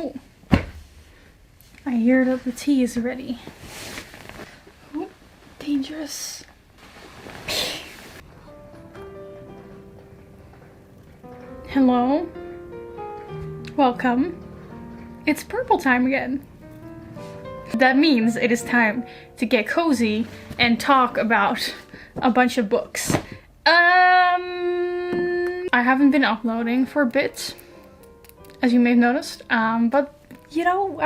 Oh, I hear that the tea is ready. Oh, dangerous. Hello. Welcome. It's purple time again. That means it is time to get cozy and talk about a bunch of books. I haven't been uploading for a bit, as you may have noticed, but you know,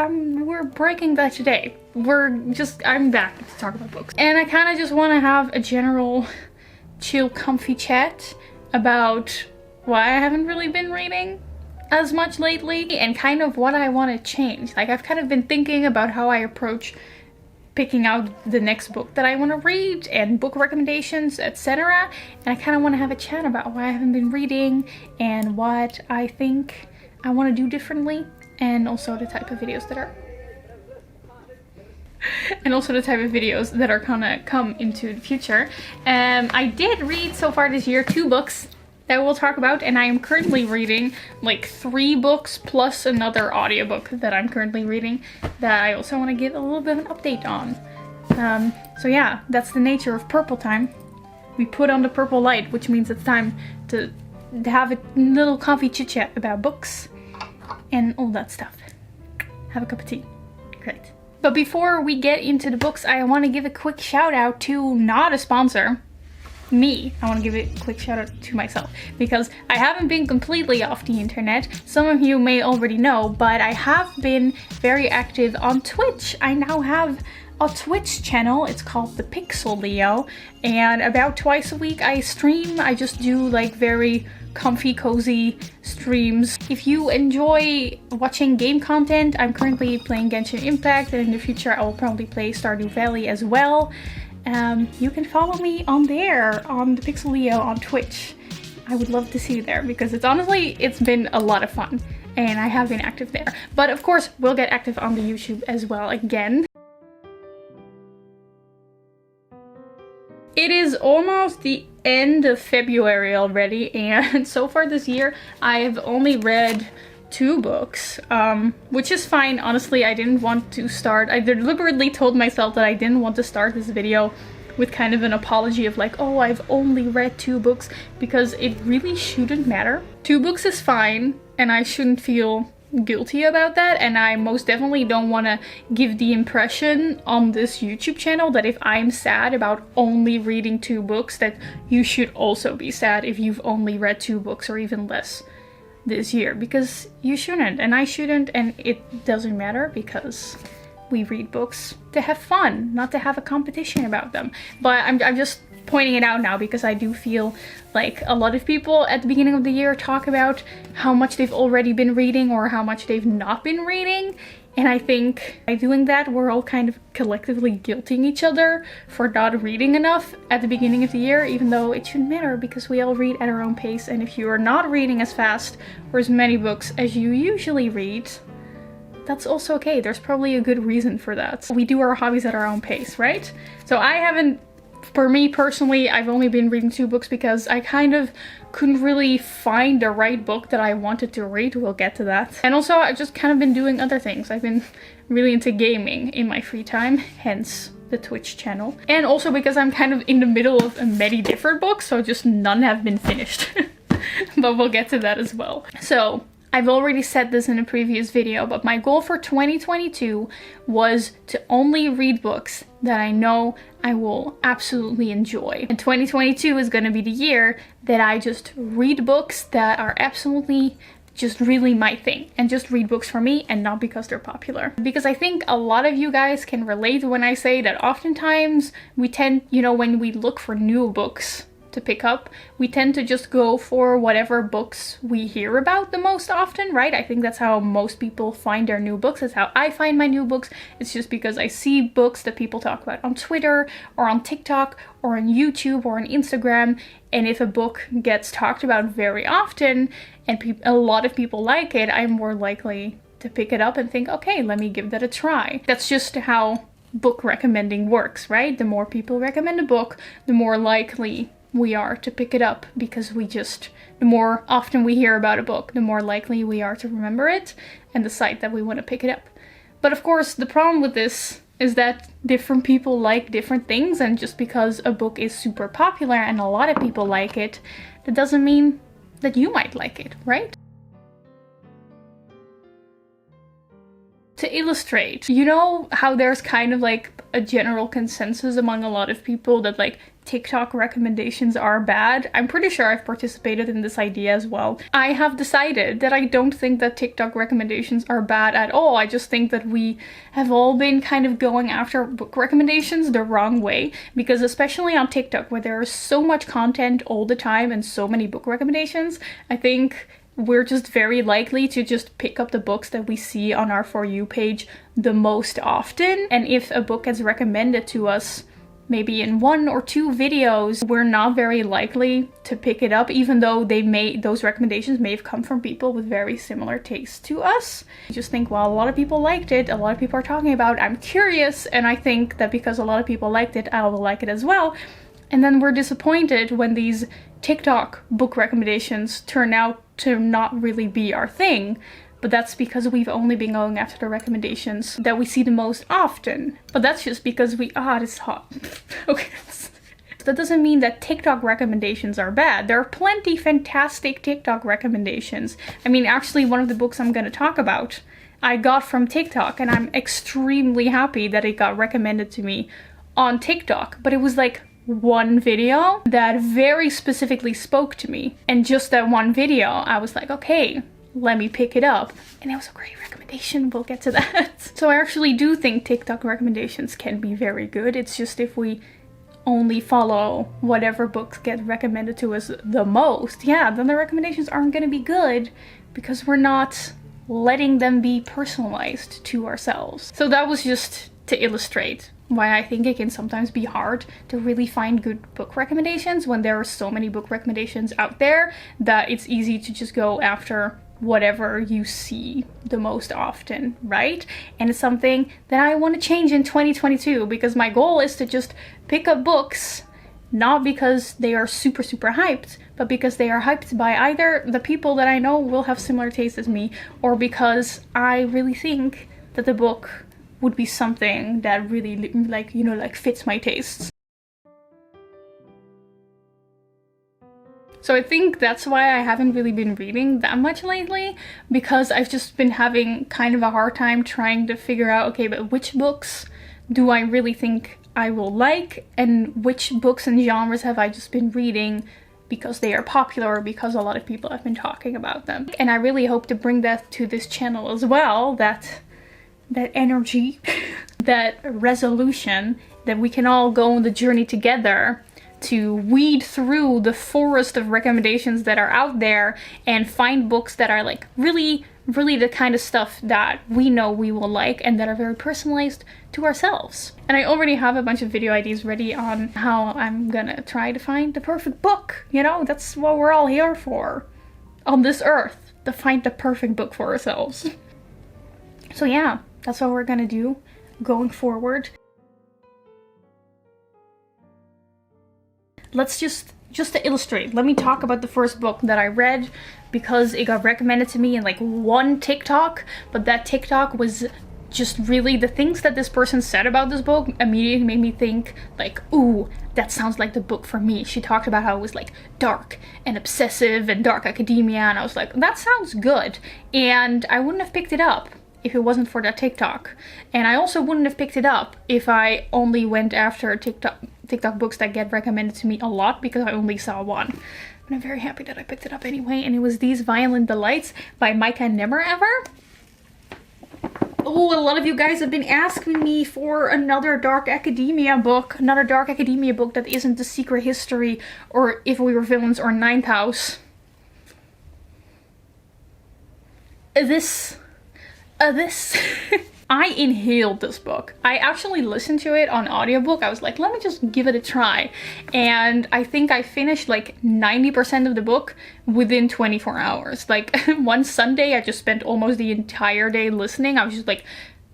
we're breaking that today. I'm back to talk about books. And I kind of just want to have a general chill, comfy chat about why I haven't really been reading as much lately and kind of what I want to change. Like, I've kind of been thinking about how I approach picking out the next book that I want to read and book recommendations, etc. And I kind of want to have a chat about why I haven't been reading and what I think I want to do differently, and also the type of videos that are gonna come into the future. I did read so far this year 2 books that we'll talk about, and I am currently reading like 3 books plus another audiobook that I'm currently reading that I also want to give a little bit of an update on. So yeah, that's the nature of purple time. We put on the purple light, which means it's time to have a little coffee chit chat about books and all that stuff. Have a cup of tea. Great. But before we get into the books, I want to give a quick shout out to not a sponsor. Me. I want to give a quick shout out to myself because I haven't been completely off the internet. Some of you may already know, but I have been very active on Twitch. I now have a Twitch channel. It's called The Pixel Leo, and about twice a week I stream. I just do like very comfy, cozy streams. If you enjoy watching game content, I'm currently playing Genshin Impact, and in the future I will probably play Stardew Valley as well. You can follow me on there, on The Pixel Leo on Twitch. I would love to see you there because it's been a lot of fun and I have been active there. But of course, we'll get active on the YouTube as well again. It is almost the end of February already, and so far this year I've only read 2 books, which is fine. Honestly, I didn't want to start. I deliberately told myself that I didn't want to start this video with kind of an apology of like, oh, I've only read 2 books, because it really shouldn't matter. 2 books is fine, and I shouldn't feel guilty about that, and I most definitely don't want to give the impression on this YouTube channel that if I'm sad about only reading 2 books, that you should also be sad if you've only read 2 books or even less this year, because you shouldn't, and I shouldn't, and it doesn't matter because we read books to have fun, not to have a competition about them. But I'm just pointing it out now because I do feel like a lot of people at the beginning of the year talk about how much they've already been reading or how much they've not been reading. And I think by doing that, we're all kind of collectively guilting each other for not reading enough at the beginning of the year, even though it shouldn't matter because we all read at our own pace. And if you are not reading as fast or as many books as you usually read, that's also okay. There's probably a good reason for that. We do our hobbies at our own pace, right? So for me personally, I've only been reading 2 books because I kind of couldn't really find the right book that I wanted to read. We'll get to that. And also, I've just kind of been doing other things. I've been really into gaming in my free time, hence the Twitch channel. And also because I'm kind of in the middle of many different books, so just none have been finished. But we'll get to that as well. So, I've already said this in a previous video, but my goal for 2022 was to only read books that I know I will absolutely enjoy. And 2022 is going to be the year that I just read books that are absolutely just really my thing, and just read books for me and not because they're popular. Because I think a lot of you guys can relate when I say that oftentimes we tend, when we look for new books to pick up, we tend to just go for whatever books we hear about the most often, right? I think that's how most people find their new books. That's how I find my new books. It's just because I see books that people talk about on Twitter or on TikTok or on YouTube or on Instagram, and if a book gets talked about very often and a lot of people like it, I'm more likely to pick it up and think, okay, let me give that a try. That's just how book recommending works, right? The more people recommend a book, the more likely we are to pick it up, because the more often we hear about a book, the more likely we are to remember it and decide that we want to pick it up. But of course, the problem with this is that different people like different things, and just because a book is super popular and a lot of people like it, that doesn't mean that you might like it, right? To illustrate, you know how there's kind of like a general consensus among a lot of people that like TikTok recommendations are bad? I'm pretty sure I've participated in this idea as well. I have decided that I don't think that TikTok recommendations are bad at all. I just think that we have all been kind of going after book recommendations the wrong way, because especially on TikTok, where there is so much content all the time and so many book recommendations, I think we're just very likely to just pick up the books that we see on our For You page the most often. And if a book gets recommended to us maybe in 1 or 2 videos, we're not very likely to pick it up, even though those recommendations may have come from people with very similar tastes to us. I just think, well, a lot of people liked it, a lot of people are talking about it, I'm curious, and I think that because a lot of people liked it, I will like it as well. And then we're disappointed when these TikTok book recommendations turn out to not really be our thing. But that's because we've only been going after the recommendations that we see the most often. But that's just because it's hot. Okay. That doesn't mean that TikTok recommendations are bad. There are plenty fantastic TikTok recommendations. I mean, actually, one of the books I'm going to talk about, I got from TikTok, and I'm extremely happy that it got recommended to me on TikTok. But it was like one video that very specifically spoke to me. And just that one video, I was like, okay, let me pick it up. And it was a great recommendation. We'll get to that. So I actually do think TikTok recommendations can be very good. It's just if we only follow whatever books get recommended to us the most, yeah, then the recommendations aren't going to be good, because we're not letting them be personalized to ourselves. So that was just to illustrate why I think it can sometimes be hard to really find good book recommendations when there are so many book recommendations out there that it's easy to just go after whatever you see the most often, right? And it's something that I want to change in 2022, because my goal is to just pick up books, not because they are super hyped, but because they are hyped by either the people that I know will have similar tastes as me, or because I really think that the book would be something that really like fits my tastes. So I think that's why I haven't really been reading that much lately, because I've just been having kind of a hard time trying to figure out, okay, but which books do I really think I will like, and which books and genres have I just been reading because they are popular or because a lot of people have been talking about them. And I really hope to bring that to this channel as well, that energy, that resolution, that we can all go on the journey together to weed through the forest of recommendations that are out there and find books that are like really the kind of stuff that we know we will like and that are very personalized to ourselves. And I already have a bunch of video ideas ready on how I'm gonna try to find the perfect book. You know, that's what we're all here for on this earth, to find the perfect book for ourselves. So yeah, that's what we're gonna do going forward. Let's just to illustrate, let me talk about the first book that I read, because it got recommended to me in like one TikTok, but that TikTok was just really, the things that this person said about this book immediately made me think like, ooh, that sounds like the book for me. She talked about how it was like dark and obsessive and dark academia, and I was like, that sounds good. And I wouldn't have picked it up if it wasn't for that TikTok. And I also wouldn't have picked it up if I only went after TikTok books that get recommended to me a lot, because I only saw one. But I'm very happy that I picked it up anyway, and it was These Violent Delights by Micah Nimmer-Ever. Oh, a lot of you guys have been asking me for another dark academia book that isn't The Secret History or If We Were Villains or Ninth House. This I inhaled this book. I actually listened to it on audiobook. I was like, let me just give it a try. And I think I finished like 90% of the book within 24 hours. Like one Sunday, I just spent almost the entire day listening. I was just like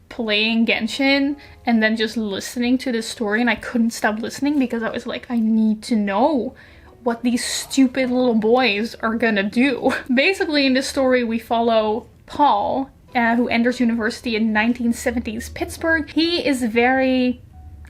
playing Genshin and then just listening to this story, and I couldn't stop listening because I was like, I need to know what these stupid little boys are gonna do. Basically, in this story, we follow Paul, who enters university in 1970s Pittsburgh. He is very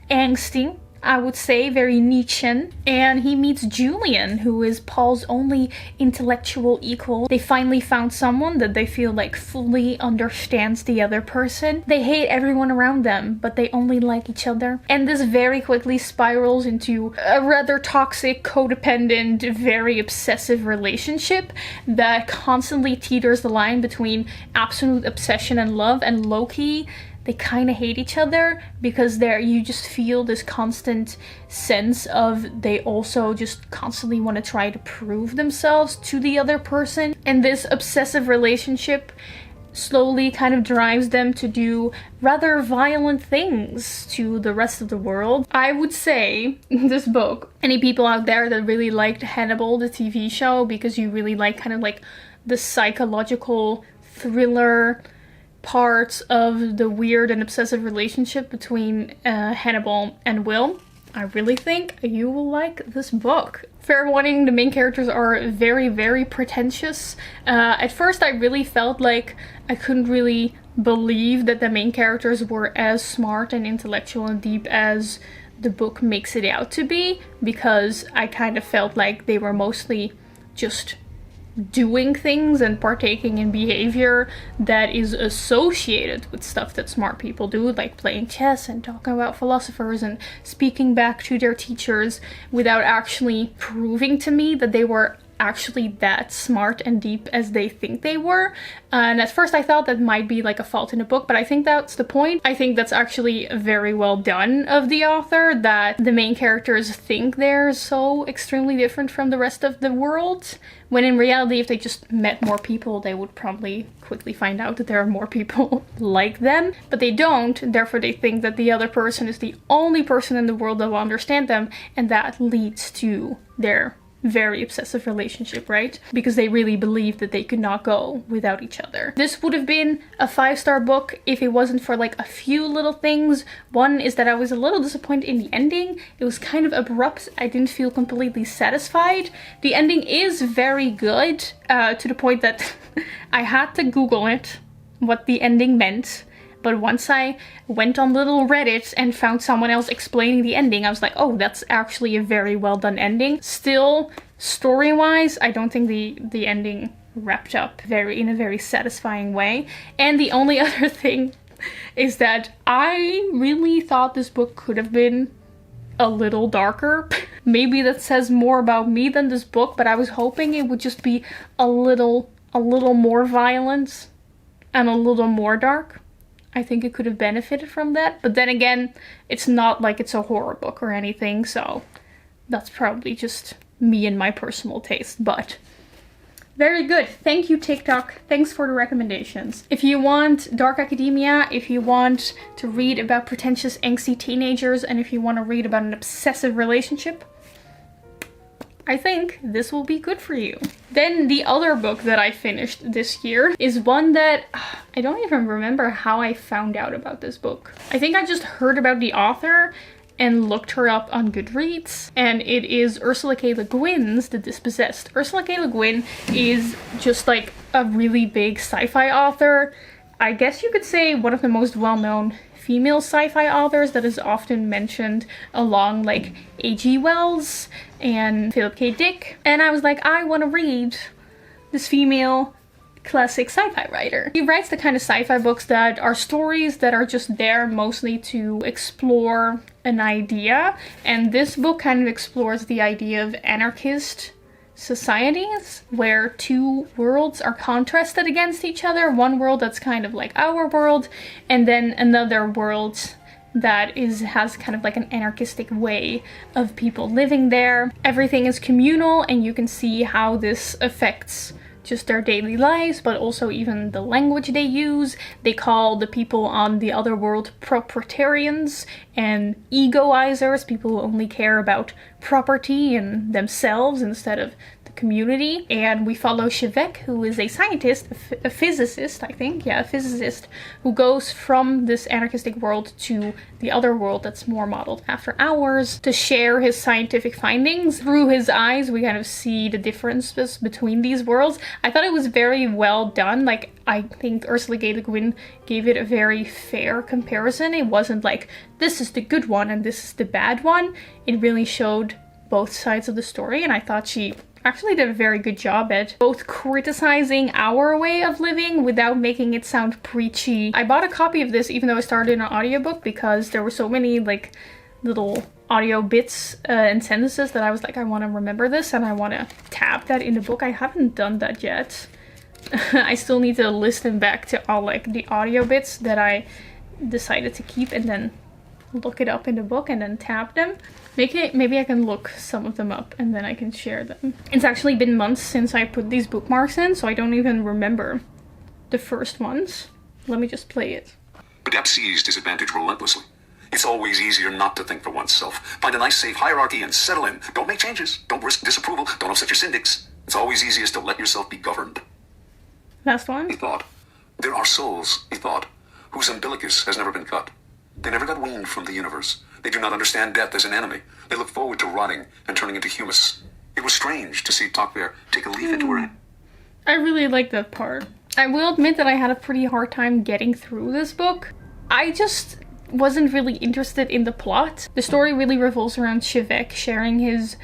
angsty, I would say, very Nietzschean, and he meets Julian, who is Paul's only intellectual equal. They finally found someone that they feel like fully understands the other person. They hate everyone around them, but they only like each other. And this very quickly spirals into a rather toxic, codependent, very obsessive relationship that constantly teeters the line between absolute obsession and love, and low-key, they kind of hate each other because you just feel this constant sense of they also just constantly want to try to prove themselves to the other person. And this obsessive relationship slowly kind of drives them to do rather violent things to the rest of the world. I would say this book, any people out there that really liked Hannibal, the TV show, because you really like kind of like the psychological thriller parts of the weird and obsessive relationship between Hannibal and Will, I really think you will like this book. Fair warning, the main characters are very, very pretentious. At first I really felt like I couldn't really believe that the main characters were as smart and intellectual and deep as the book makes it out to be, because I kind of felt like they were mostly just doing things and partaking in behavior that is associated with stuff that smart people do, like playing chess and talking about philosophers and speaking back to their teachers, without actually proving to me that they were actually that smart and deep as they think they were. And at first I thought that might be like a fault in the book, but I think that's the point. I think that's actually very well done of the author, that the main characters think they're so extremely different from the rest of the world, when in reality, if they just met more people, they would probably quickly find out that there are more people like them. But they don't, therefore they think that the other person is the only person in the world that will understand them, and that leads to their very obsessive relationship, right? Because they really believe that they could not go without each other. This would have been a 5-star book if it wasn't for like a few little things. One is that I was a little disappointed in the ending. It was kind of abrupt. I didn't feel completely satisfied. The ending is very good, to the point that I had to Google it, what the ending meant. But once I went on little Reddit and found someone else explaining the ending, I was like, oh, that's actually a very well done ending. Still, story-wise, I don't think the ending wrapped up in a very satisfying way. And the only other thing is that I really thought this book could have been a little darker. Maybe that says more about me than this book, but I was hoping it would just be a little more violent and a little more dark. I think it could have benefited from that. But then again, it's not like it's a horror book or anything, so that's probably just me and my personal taste. But very good. Thank you, TikTok. Thanks for the recommendations. If you want dark academia, if you want to read about pretentious, angsty teenagers, and if you want to read about an obsessive relationship, I think this will be good for you. Then the other book that I finished this year is one that I don't even remember how I found out about this book. I think I just heard about the author and looked her up on Goodreads, and it is Ursula K. Le Guin's The Dispossessed. Ursula K. Le Guin is just like a really big sci-fi author. I guess you could say one of the most well-known female sci-fi authors that is often mentioned along like A.G. Wells and Philip K. Dick. And I was like, I want to read this female classic sci-fi writer. He writes the kind of sci-fi books that are stories that are just there mostly to explore an idea. And this book kind of explores the idea of anarchist societies where two worlds are contrasted against each other. One world that's kind of like our world, and then another world that has kind of like an anarchistic way of people living there. Everything is communal, and you can see how this affects just their daily lives, but also even the language they use. They call the people on the other world proprietarians and egoizers, people who only care about property and themselves instead of the community, and we follow Shivek, who is a scientist, a physicist, I think, yeah, a physicist, who goes from this anarchistic world to the other world that's more modeled after ours to share his scientific findings. Through his eyes, we kind of see the differences between these worlds. I thought it was very well done. Like, I think Ursula K. Le Guin gave it a very fair comparison. It wasn't like, this is the good one and this is the bad one. It really showed both sides of the story, and I thought she actually did a very good job at both criticizing our way of living without making it sound preachy. I bought a copy of this even though I started an audiobook because there were so many like little audio bits and sentences that I was like, I want to remember this and I want to tab that in the book. I haven't done that yet. I still need to listen back to all like the audio bits that I decided to keep and then look it up in the book and then tab them. Maybe I can look some of them up and then I can share them. It's actually been months since I put these bookmarks in, so I don't even remember the first ones. Let me just play it. Adept sees disadvantage relentlessly. It's always easier not to think for oneself. Find a nice safe hierarchy and settle in. Don't make changes. Don't risk disapproval. Don't upset your syndics. It's always easiest to let yourself be governed. Last one. He thought. There are souls, he thought, whose umbilicus has never been cut. They never got weaned from the universe. They do not understand death as an enemy. They look forward to rotting and turning into humus. It was strange to see Takver take a leaf into her hand. I really like that part. I will admit that I had a pretty hard time getting through this book. I just wasn't really interested in the plot. The story really revolves around Shivek sharing his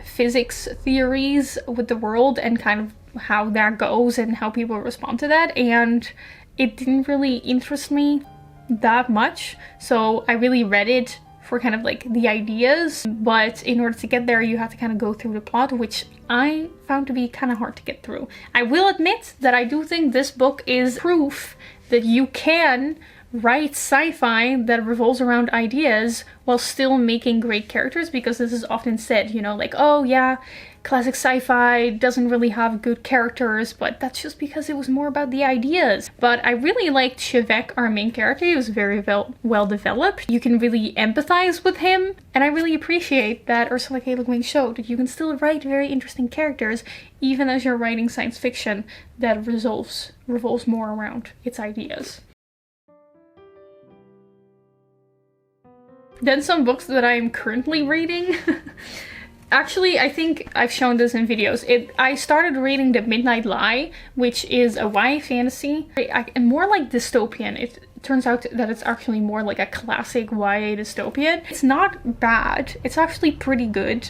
physics theories with the world and kind of how that goes and how people respond to that, and it didn't really interest me that much, so I really read it for kind of like the ideas, but in order to get there you have to kind of go through the plot, which I found to be kind of hard to get through. I will admit that I do think this book is proof that you can write sci-fi that revolves around ideas while still making great characters, because this is often said, you know, like, oh yeah, classic sci-fi doesn't really have good characters, but that's just because it was more about the ideas. But I really liked Shivek, our main character. He was very well developed. You can really empathize with him, and I really appreciate that Ursula K. Le Guin showed that you can still write very interesting characters even as you're writing science fiction that revolves more around its ideas. Then some books that I'm currently reading. Actually, I think I've shown this in videos. I started reading The Midnight Lie, which is a YA fantasy. More like dystopian. It turns out that it's actually more like a classic YA dystopian. It's not bad. It's actually pretty good.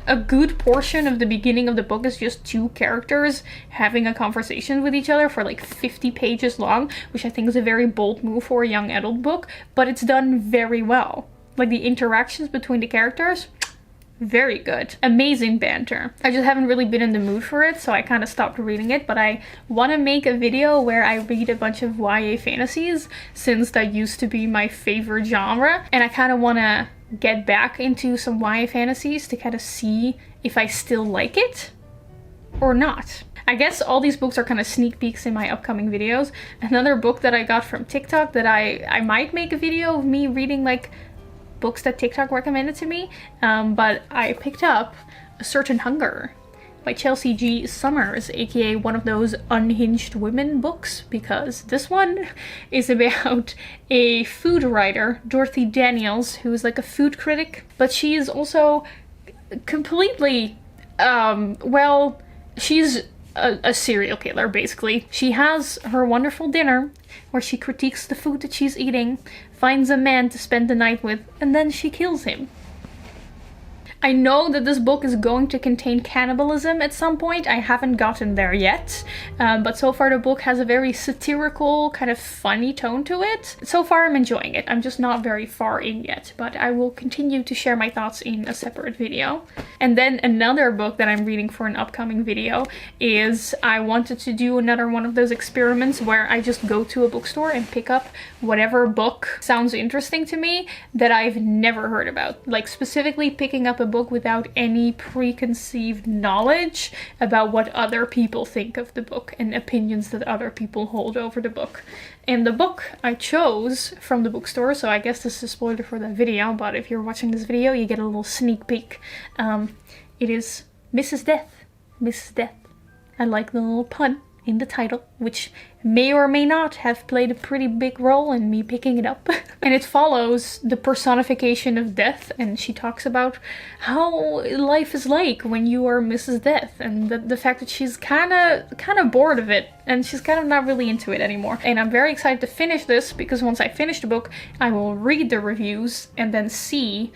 A good portion of the beginning of the book is just two characters having a conversation with each other for like 50 pages long, which I think is a very bold move for a young adult book, but it's done very well. Like the interactions between the characters, very good. Amazing banter. I just haven't really been in the mood for it, so I kind of stopped reading it, but I want to make a video where I read a bunch of YA fantasies, since that used to be my favorite genre, and I kind of want to get back into some YA fantasies to kind of see if I still like it or not. I guess all these books are kind of sneak peeks in my upcoming videos. Another book that I got from TikTok that I might make a video of me reading like books that TikTok recommended to me, but I picked up A Certain Hunger by Chelsea G. Summers, aka one of those unhinged women books, because this one is about a food writer, Dorothy Daniels, who is like a food critic, but she is also completely, well, she's a serial killer, basically. She has her wonderful dinner where she critiques the food that she's eating, finds a man to spend the night with, and then she kills him. I know that this book is going to contain cannibalism at some point. I haven't gotten there yet, but so far the book has a very satirical, kind of funny tone to it. So far I'm enjoying it. I'm just not very far in yet, but I will continue to share my thoughts in a separate video. And then another book that I'm reading for an upcoming video is, I wanted to do another one of those experiments where I just go to a bookstore and pick up whatever book sounds interesting to me that I've never heard about. Like specifically picking up a book without any preconceived knowledge about what other people think of the book and opinions that other people hold over the book. And the book I chose from the bookstore, so I guess this is a spoiler for that video, but if you're watching this video you get a little sneak peek. It is Mrs. Death Mrs. Death. I like the little pun in the title, which may or may not have played a pretty big role in me picking it up. And it follows the personification of death, and she talks about how life is like when you are Mrs. Death, and the fact that she's kind of bored of it, and she's kind of not really into it anymore. And I'm very excited to finish this, because once I finish the book, I will read the reviews and then see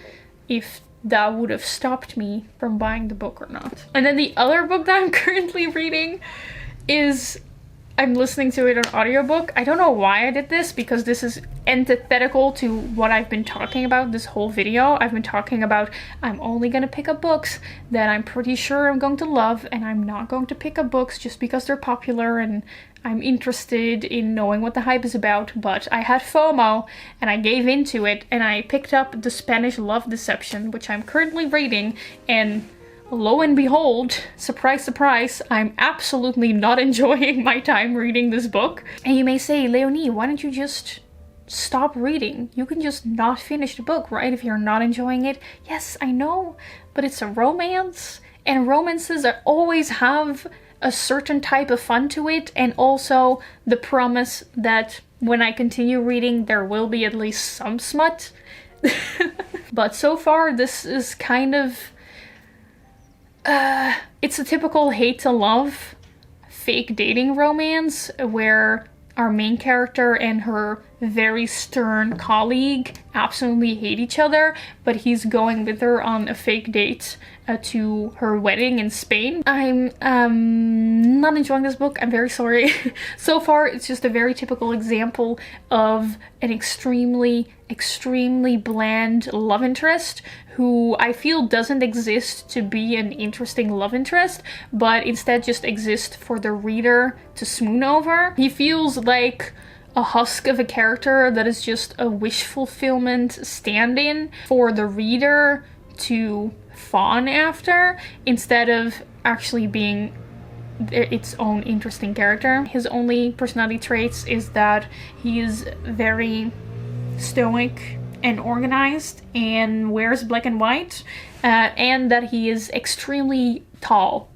if that would have stopped me from buying the book or not. And then the other book that I'm currently reading is, I'm listening to it on audiobook. I don't know why I did this, because this is antithetical to what I've been talking about this whole video. I've been talking about I'm only gonna pick up books that I'm pretty sure I'm going to love, and I'm not going to pick up books just because they're popular and I'm interested in knowing what the hype is about. But I had FOMO and I gave into it, and I picked up The Spanish Love Deception, which I'm currently reading, and lo and behold, surprise, surprise, I'm absolutely not enjoying my time reading this book. And you may say, Leonie, why don't you just stop reading? You can just not finish the book, right? If you're not enjoying it. Yes, I know, but it's a romance, and romances always have a certain type of fun to it, and also the promise that when I continue reading, there will be at least some smut. But so far, this is kind of it's a typical hate to love fake dating romance where our main character and her very stern colleague absolutely hate each other, but he's going with her on a fake date to her wedding in Spain. I'm not enjoying this book. I'm very sorry. So far, it's just a very typical example of an extremely bland love interest who I feel doesn't exist to be an interesting love interest, but instead just exists for the reader to swoon over. He feels like a husk of a character that is just a wish fulfillment stand-in for the reader to fawn after, instead of actually being its own interesting character. His only personality traits is that he is very stoic and organized and wears black and white, and that he is extremely tall.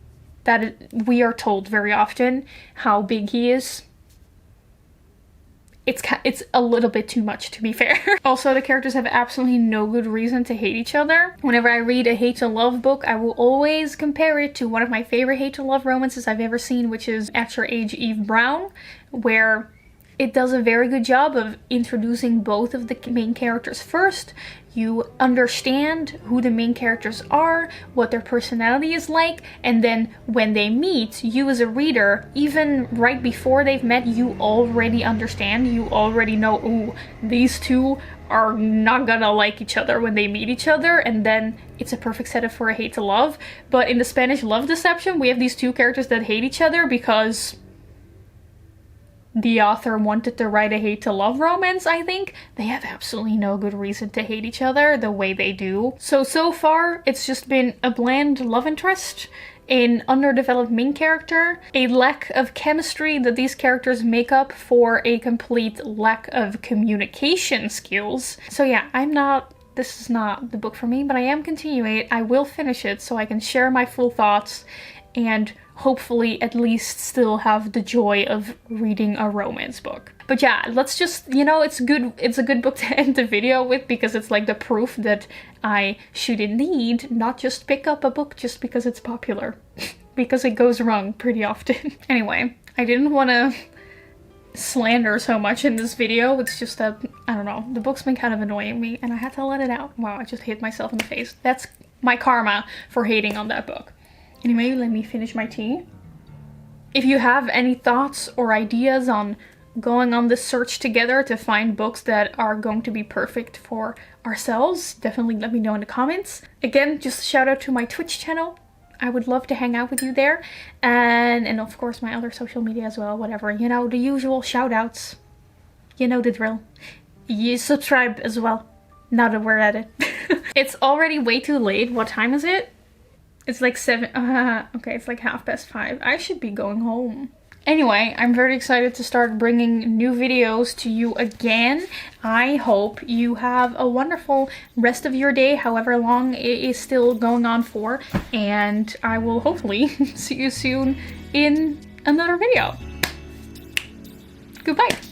That we are told very often how big he is. It's a little bit too much, to be fair. Also, the characters have absolutely no good reason to hate each other. Whenever I read a hate to love book, I will always compare it to one of my favorite hate to love romances I've ever seen, which is At Your Age, Eve Brown, where it does a very good job of introducing both of the main characters first. You understand who the main characters are, what their personality is like, and then when they meet, you as a reader, even right before they've met, you already understand, you already know, ooh, these two are not gonna like each other when they meet each other, and then it's a perfect setup for a hate to love. But in The Spanish Love Deception, we have these two characters that hate each other because the author wanted to write a hate to love romance, I think. They have absolutely no good reason to hate each other the way they do. So far, it's just been a bland love interest, an underdeveloped main character, a lack of chemistry that these characters make up for a complete lack of communication skills. So yeah, this is not the book for me, but I am continuing it. I will finish it so I can share my full thoughts and hopefully at least still have the joy of reading a romance book. But yeah, let's just, it's a good book to end the video with, because it's like the proof that I should indeed not just pick up a book just because it's popular, because it goes wrong pretty often. Anyway, I didn't want to slander so much in this video. It's just that, I don't know, the book's been kind of annoying me and I had to let it out. Wow, I just hit myself in the face. That's my karma for hating on that book. Anyway, let me finish my tea. If you have any thoughts or ideas on going on this search together to find books that are going to be perfect for ourselves, definitely let me know in the comments. Again, just a shout out to my Twitch channel. I would love to hang out with you there. And of course my other social media as well, whatever. The usual shout outs. You know the drill. You subscribe as well, now that we're at it. It's already way too late. What time is it? It's like 7, okay, it's like 5:30. I should be going home. Anyway, I'm very excited to start bringing new videos to you again. I hope you have a wonderful rest of your day, however long it is still going on for, and I will hopefully see you soon in another video. Goodbye!